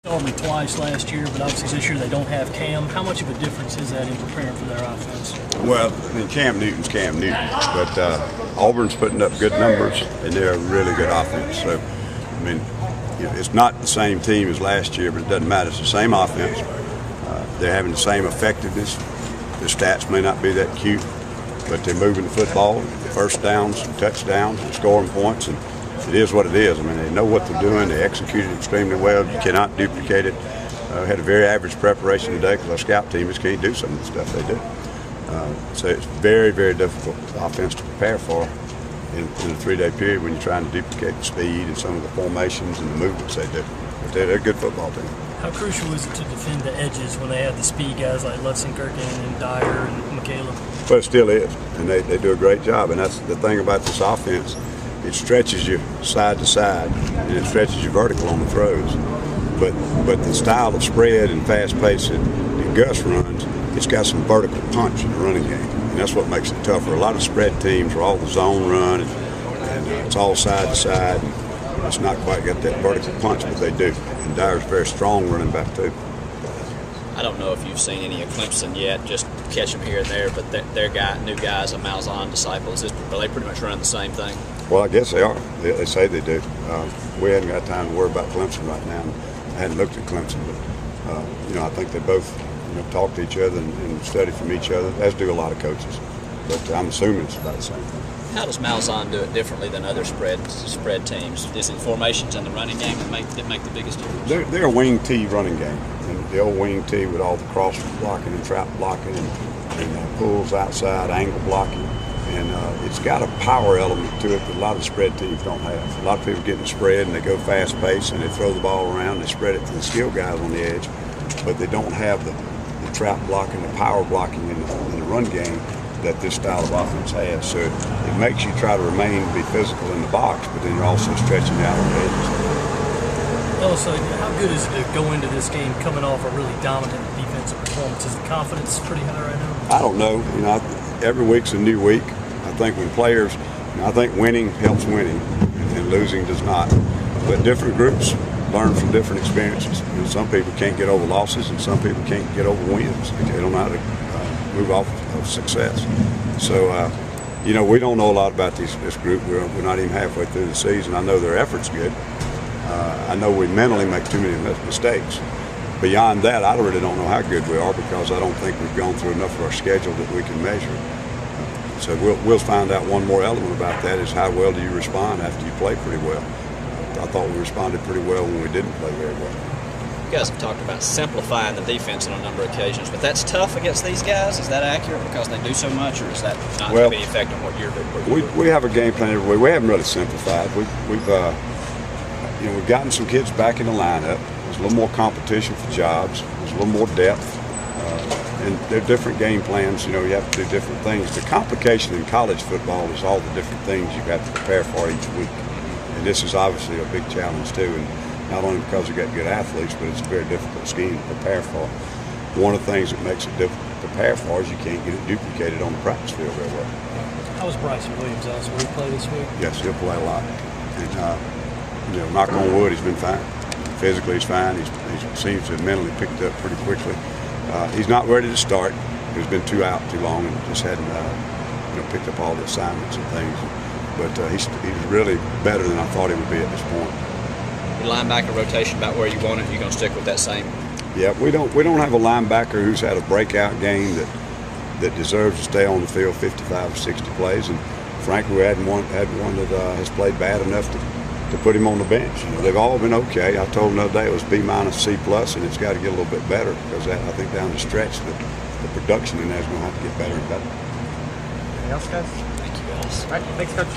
Auburn twice last year, but obviously this year they don't have Cam. How much of a difference is that in preparing for their offense? Well, I mean, Cam Newton's Cam Newton, but Auburn's putting up good numbers, and they're a really good offense. So, I mean, it's not the same team as last year, but it doesn't matter. It's the same offense. They're having the same effectiveness. The stats may not be that cute, but they're moving the football, first downs, touchdowns, and scoring points, and it is what it is. I mean, they know what they're doing. They execute it extremely well. You cannot duplicate it. Had a very average preparation today because our scout team just can't do some of the stuff they do. So it's very, very difficult offense to prepare for in a 3-day period when you're trying to duplicate the speed and some of the formations and the movements they do. But they're a good football team. How crucial is it to defend the edges when they have the speed guys like Lutzenkirchen and Dyer and Michaela? But it still is, and they do a great job. And that's the thing about this offense. It stretches you side to side, and it stretches you vertical on the throws. But the style of spread and fast pace that Gus runs, it's got some vertical punch in the running game, and that's what makes it tougher. A lot of spread teams are all the zone run, and it's all side to side. It's not quite got that vertical punch, but they do. And Dyer's a very strong running back too. I don't know if you've seen any of Clemson yet, just catch them here and there, but their new guys, a Malzahn disciples, are they pretty much running the same thing? Well, I guess they are. They say they do. We hadn't got time to worry about Clemson right now. I hadn't looked at Clemson, but I think they both talk to each other and study from each other, as do a lot of coaches. But I'm assuming it's about the same thing. How does Malzahn do it differently than other spread teams? Is it formations in the running game that make the biggest difference? They're a wing T running game, and the old wing T with all the cross blocking and trap blocking and pulls outside, angle blocking, and it's got a power element to it that a lot of spread teams don't have. A lot of people get in the spread and they go fast pace and they throw the ball around, they spread it to the skill guys on the edge, but they don't have the trap blocking, the power blocking in the run game that this style of offense has. So it makes you try to be physical in the box, but then you're also stretching out on the edges. Ellis, how good is it to go into this game coming off a really dominant defensive performance? Is the confidence pretty high right now? I don't know. Every week's a new week. I think when players, I think winning helps winning, and losing does not. But different groups learn from different experiences. Some people can't get over losses, and some people can't get over wins. They don't know how to move off of success. So, we don't know a lot about this group. We're not even halfway through the season. I know their effort's good. I know we mentally make too many mistakes. Beyond that, I really don't know how good we are because I don't think we've gone through enough of our schedule that we can measure it. So we'll find out one more element about that is how well do you respond after you play pretty well. I thought we responded pretty well when we didn't play very well. You guys have talked about simplifying the defense on a number of occasions, but that's tough against these guys. Is that accurate because they do so much, or is that not going to be effective on what you're doing? We have a game plan every week. We haven't really simplified. We've gotten some kids back in the lineup. There's a little more competition for jobs. There's a little more depth. And there are different game plans. You have to do different things. The complication in college football is all the different things you have to prepare for each week. And this is obviously a big challenge too. And not only because you've got good athletes, but it's a very difficult scheme to prepare for. One of the things that makes it difficult to prepare for is you can't get it duplicated on the practice field very well. How was Bryson Williams, Ellis? Will he play this week? Yes, he'll play a lot. And knock on wood, he's been fine. Physically, he's fine. He seems to have mentally picked up pretty quickly. He's not ready to start. He's been too long and just hadn't picked up all the assignments and things. But he's really better than I thought he would be at this point. Your linebacker rotation about where you want it. You're going to stick with that same. Yeah, we don't have a linebacker who's had a breakout game that deserves to stay on the field 55 or 60 plays. And frankly, we had one that has played bad enough to put him on the bench. They've all been okay. I told him the other day it was B-, C+, and it's got to get a little bit better because I think down the stretch the production in there is going to have to get better and better. Anything else, guys? Thank you, Ellis. All right, thanks, Coach.